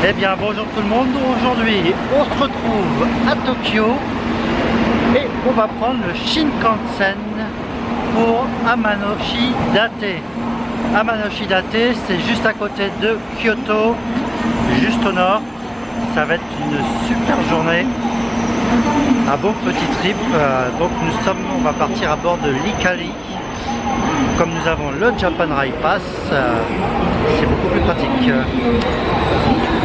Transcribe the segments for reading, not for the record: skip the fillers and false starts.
Eh bien bonjour tout le monde, aujourd'hui on se retrouve à Tokyo et on va prendre le Shinkansen pour Amanoshi Date. Amanoshi Date, c'est juste à côté de Kyoto, juste au nord. Ça va être une super journée, un bon petit trip. Donc on va partir à bord de l'Ikari. Comme nous avons le Japan Rail Pass, c'est beaucoup plus pratique.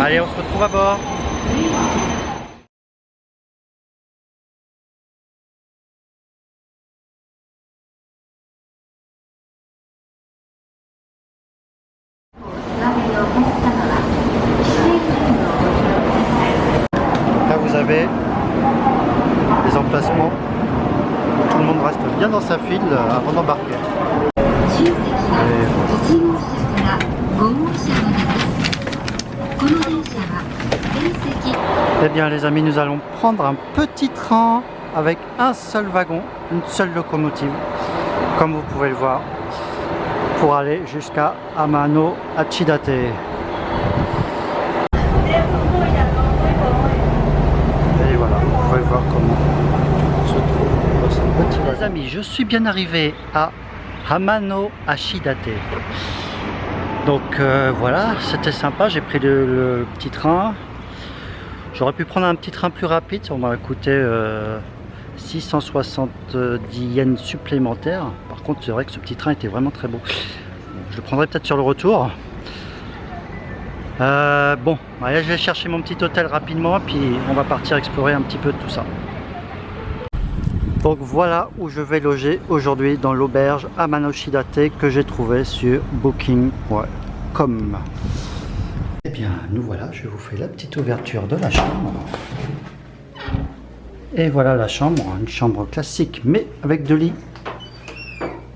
Allez, on se retrouve à bord. Là vous avez les emplacements où tout le monde reste bien dans sa file avant d'embarquer. Eh bien les amis, nous allons prendre un petit train avec un seul wagon, une seule locomotive, comme vous pouvez le voir, pour aller jusqu'à Amano Hachidate. Et voilà, vous pouvez voir comment on se trouve dans ce petit wagon. Les amis, je suis bien arrivé à Amano Hachidate. Donc voilà, c'était sympa, j'ai pris le petit train. J'aurais pu prendre un petit train plus rapide, ça m'a coûté 670 yens supplémentaires. Par contre, c'est vrai que ce petit train était vraiment très beau. Je le prendrai peut-être sur le retour. Bon, allez, je vais chercher mon petit hôtel rapidement, puis on va partir explorer un petit peu tout ça. Donc voilà où je vais loger aujourd'hui, dans l'auberge Amanoshi Date que j'ai trouvé sur booking.com. Eh bien, nous voilà, je vous fais la petite ouverture de la chambre. Et voilà la chambre, une chambre classique, mais avec 2 lits.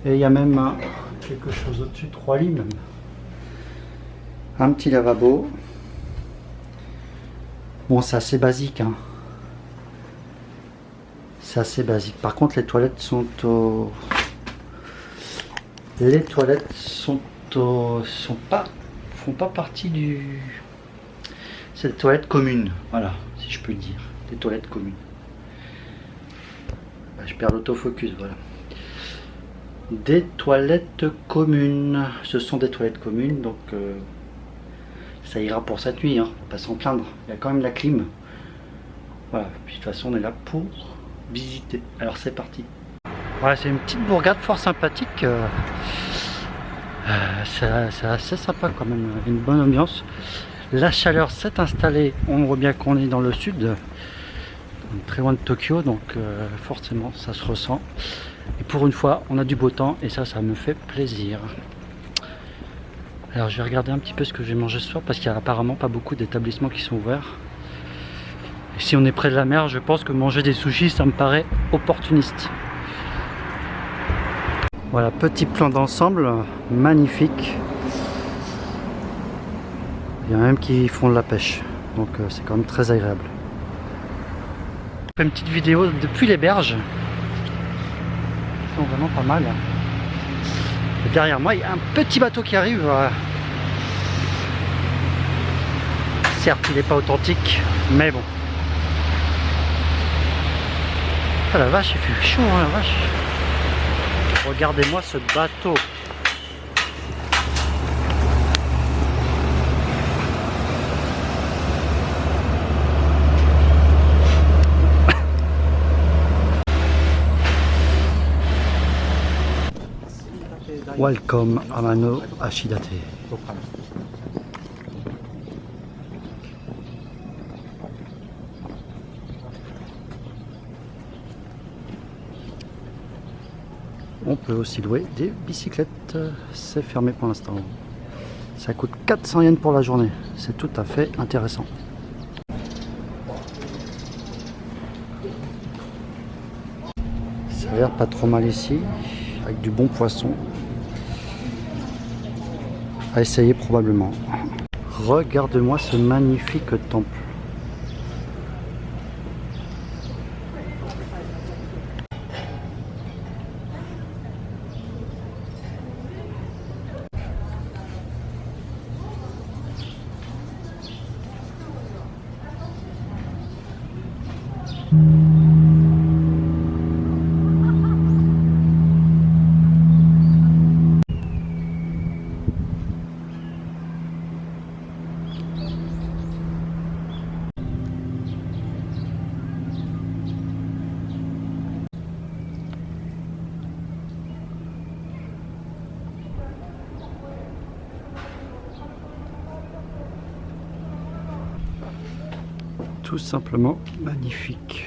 Et il y a même quelque chose au-dessus, 3 lits même. Un petit lavabo. Bon, c'est assez basique, hein. C'est assez basique. Par contre, les toilettes sont au... Les toilettes sont font pas partie du... C'est des toilettes communes, voilà, si je peux le dire. Des toilettes communes. Je perds l'autofocus, voilà. Des toilettes communes. Ce sont des toilettes communes, donc ça ira pour cette nuit, hein, pas s'en plaindre. Il y a quand même la clim. Voilà, puis de toute façon, on est là pour visiter. Alors c'est parti. Voilà, c'est une petite bourgade fort sympathique. C'est assez sympa quand même, une bonne ambiance. La chaleur s'est installée, on voit bien qu'on est dans le sud, très loin de Tokyo, donc forcément ça se ressent. Et pour une fois, on a du beau temps et ça me fait plaisir. Alors je vais regarder un petit peu ce que je vais manger ce soir, parce qu'il n'y a apparemment pas beaucoup d'établissements qui sont ouverts. Et si on est près de la mer, je pense que manger des sushis, ça me paraît opportuniste. Voilà, petit plan d'ensemble, magnifique. Il y en a même qui font de la pêche, donc c'est quand même très agréable. Je fais une petite vidéo depuis les berges. Ils sont vraiment pas mal. Et derrière moi, il y a un petit bateau qui arrive. Certes, il n'est pas authentique, mais bon. Ah la vache, il fait chaud, hein, la vache. Regardez-moi ce bateau. Welcome Amano Hachidate. On peut aussi louer des bicyclettes, c'est fermé pour l'instant. Ça coûte 400 yens pour la journée, c'est tout à fait intéressant. Ça a l'air pas trop mal ici, avec du bon poisson. À essayer probablement. Regarde-moi ce magnifique temple. Tout simplement magnifique.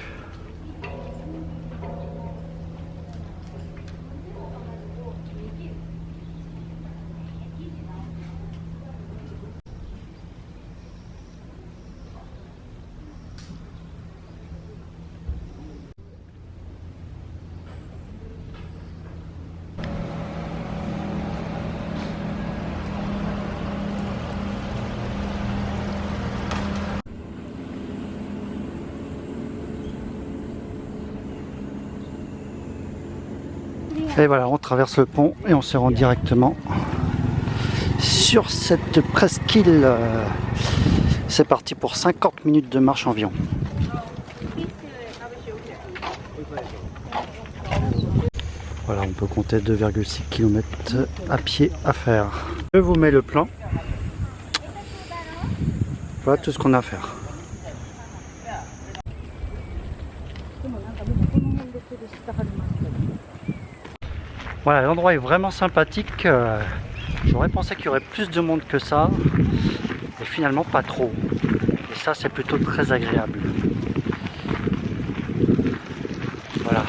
Et voilà, on traverse le pont et on se rend directement sur cette presqu'île. C'est parti pour 50 minutes de marche environ. Voilà, on peut compter 2,6 km à pied à faire. Je vous mets le plan. Voilà tout ce qu'on a à faire. Voilà, l'endroit est vraiment sympathique. J'aurais pensé qu'il y aurait plus de monde que ça. Et finalement pas trop. Et ça c'est plutôt très agréable. Voilà.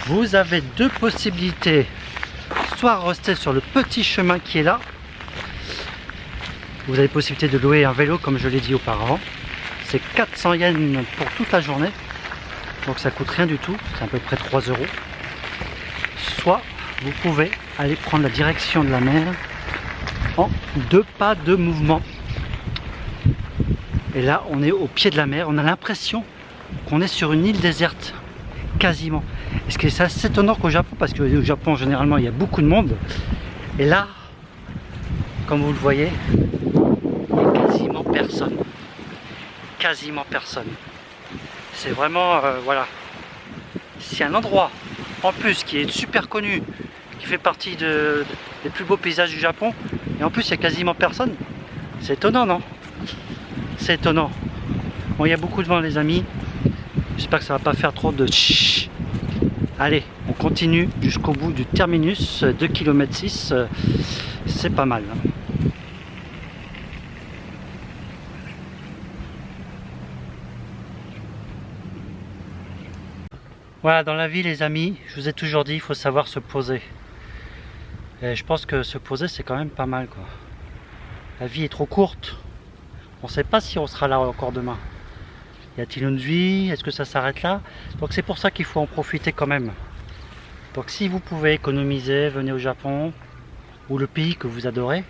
Vous avez deux possibilités, soit rester sur le petit chemin qui est là. Vous avez possibilité de louer un vélo comme je l'ai dit auparavant, c'est 400 yens pour toute la journée. Donc ça coûte rien du tout, c'est à peu près 3 euros. Soit vous pouvez aller prendre la direction de la mer en 2 pas de mouvement. Et là on est au pied de la mer, on a l'impression qu'on est sur une île déserte, quasiment. Et ce qui est assez étonnant qu'au Japon, parce qu'au Japon généralement il y a beaucoup de monde. Et là, comme vous le voyez, il n'y a quasiment personne. Quasiment personne. C'est vraiment, voilà. C'est un endroit, en plus, qui est super connu, qui fait partie des plus beaux paysages du Japon. Et en plus, il n'y a quasiment personne. C'est étonnant, non? C'est étonnant. Bon, il y a beaucoup de vent, les amis. J'espère que ça va pas faire trop de chut. Allez, on continue jusqu'au bout du terminus, 2,6 km. C'est pas mal. Voilà, dans la vie, les amis, je vous ai toujours dit, il faut savoir se poser. Et je pense que se poser, c'est quand même pas mal, quoi. La vie est trop courte. On ne sait pas si on sera là encore demain. Y a-t-il une vie? Est-ce que ça s'arrête là? Donc c'est pour ça qu'il faut en profiter quand même. Donc si vous pouvez économiser, venez au Japon ou le pays que vous adorez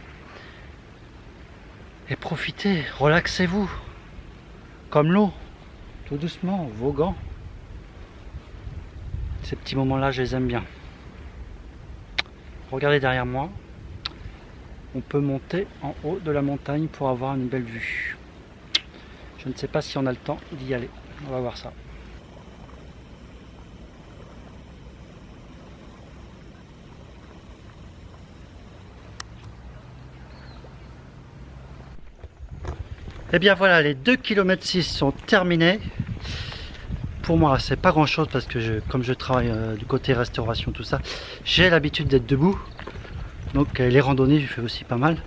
et profitez, relaxez-vous comme l'eau, tout doucement, voguant. Ces petits moments-là, je les aime bien. Regardez derrière moi, on peut monter en haut de la montagne pour avoir une belle vue. Je ne sais pas si on a le temps d'y aller, on va voir ça. Et bien voilà, les 2,6 km sont terminés. Pour moi, c'est pas grand chose parce que comme je travaille du côté restauration, tout ça, j'ai l'habitude d'être debout. Donc les randonnées, je fais aussi pas mal.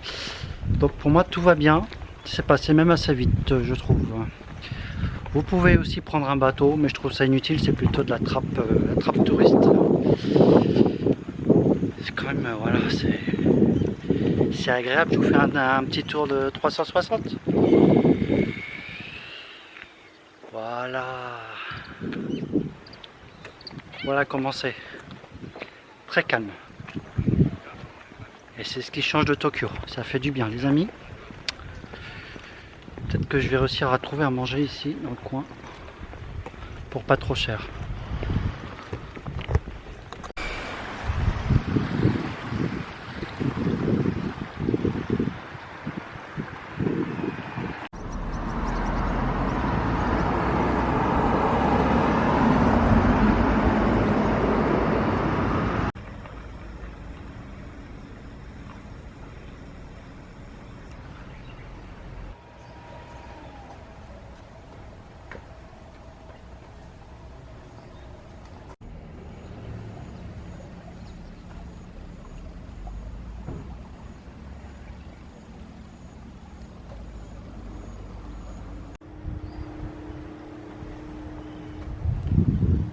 Donc pour moi, tout va bien. C'est passé même assez vite, je trouve. Vous pouvez aussi prendre un bateau, mais je trouve ça inutile. C'est plutôt de la trappe touriste. C'est quand même, voilà, c'est agréable. Je vous fais un petit tour de 360. Voilà. Voilà comment c'est. Très calme. Et c'est ce qui change de Tokyo. Ça fait du bien, les amis. Peut-être que je vais réussir à trouver à manger ici, dans le coin. Pour pas trop cher.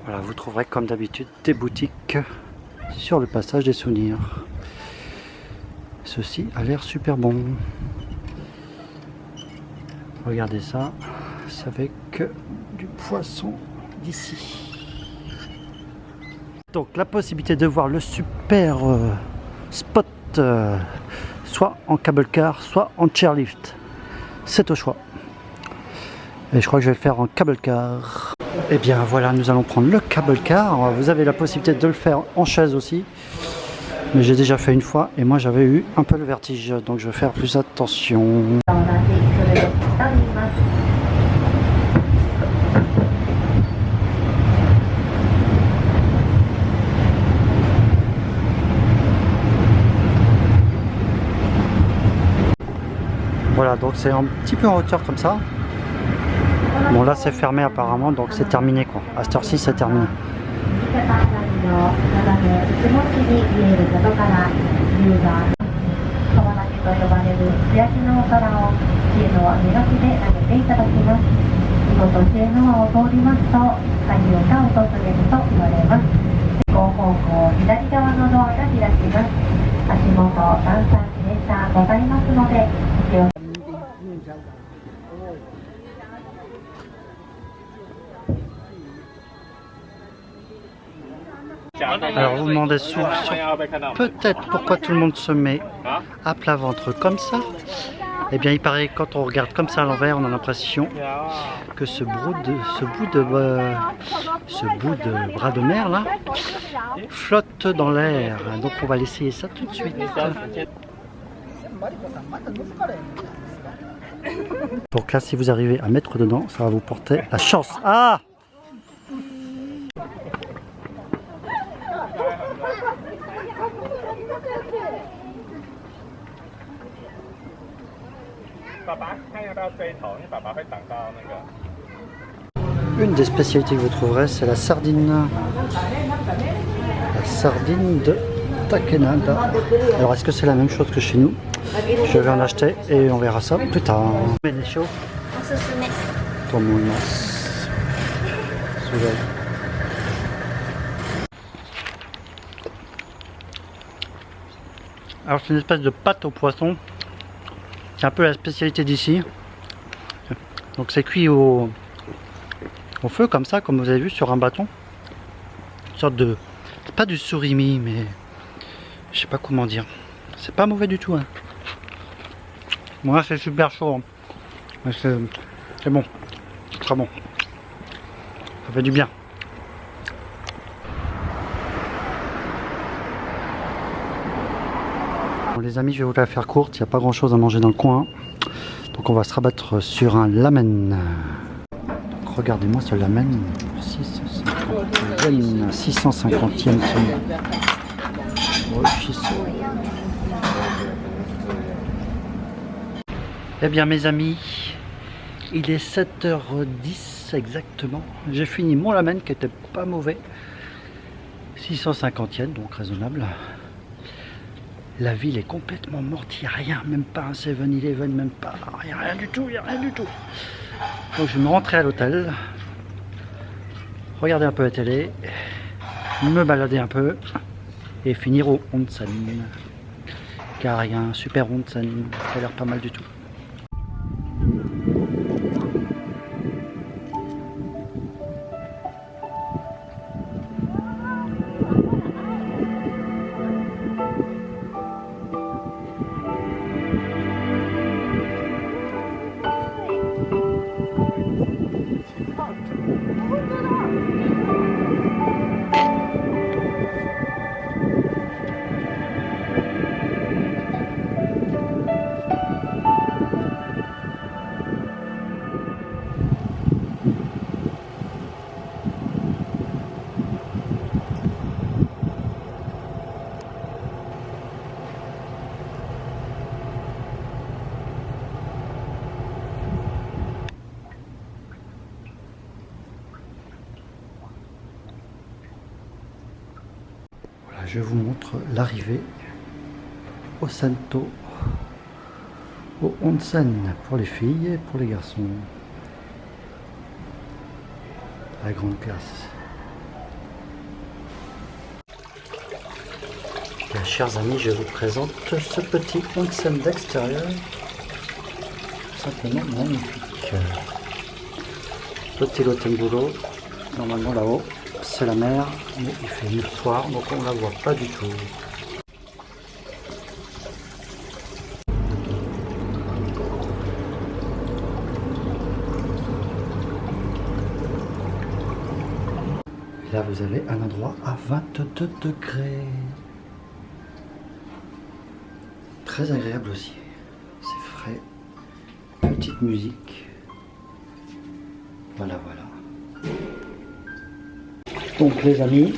Voilà, vous trouverez comme d'habitude des boutiques sur le passage des souvenirs. Ceci a l'air super bon. Regardez ça, c'est avec du poisson d'ici. Donc la possibilité de voir le super spot, soit en cable car, soit en chairlift. C'est au choix. Et je crois que je vais le faire en cable car. Et bien voilà, nous allons prendre le cable car. Vous avez la possibilité de le faire en chaise aussi. Mais j'ai déjà fait une fois et moi j'avais eu un peu le vertige. Donc je vais faire plus attention. Voilà, donc c'est un petit peu en hauteur comme ça. Bon là c'est fermé apparemment, donc c'est terminé quoi. À cette heure-ci c'est terminé. Alors vous demandez peut-être pourquoi tout le monde se met à plat ventre comme ça. Eh bien il paraît que quand on regarde comme ça à l'envers, on a l'impression que ce bout de bras de mer là flotte dans l'air. Donc on va l'essayer ça tout de suite. Donc là, si vous arrivez à mettre dedans, ça va vous porter la chance. Ah! Une des spécialités que vous trouverez, c'est la sardine. La sardine de Takenada. Alors, est-ce que c'est la même chose que chez nous? Je vais en acheter et on verra ça plus tard. Alors c'est une espèce de pâte au poisson. C'est un peu la spécialité d'ici. Donc c'est cuit au feu comme ça, comme vous avez vu sur un bâton. Une sorte de... C'est pas du surimi, mais... Je sais pas comment dire. C'est pas mauvais du tout. Hein. Bon là c'est super chaud. Hein. Mais c'est bon. Très bon. Ça fait du bien. Bon, les amis, je vais vous la faire courte. Il n'y a pas grand chose à manger dans le coin. Donc on va se rabattre sur un lamen. Regardez-moi ce lamen. 650e. Eh bien mes amis, il est 7h10 exactement. J'ai fini mon lamen qui était pas mauvais. 650e, donc raisonnable. La ville est complètement morte, il n'y a rien, même pas un 7-Eleven, même pas, il n'y a rien du tout, il n'y a rien du tout. Donc je vais me rentrer à l'hôtel, regarder un peu la télé, me balader un peu et finir au onsen. Car il y a un super onsen, ça a l'air pas mal du tout. Je vous montre l'arrivée au Santo, au onsen pour les filles et pour les garçons. La grande classe. Bien, chers amis, je vous présente ce petit onsen d'extérieur. Simplement magnifique. L'hôtel Otemburo, normalement là-haut. C'est la mer, mais il fait nuit soir, donc on ne la voit pas du tout. Là, vous avez un endroit à 22 degrés. Très agréable aussi. C'est frais. Petite musique. Voilà, voilà. Donc les amis,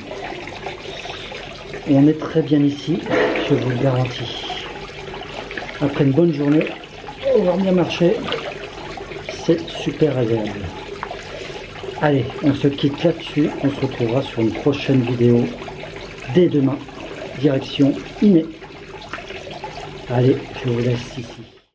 on est très bien ici, je vous le garantis. Après une bonne journée, avoir bien marché, c'est super agréable. Allez, on se quitte là-dessus, on se retrouvera sur une prochaine vidéo dès demain, direction Iné. Allez, je vous laisse ici.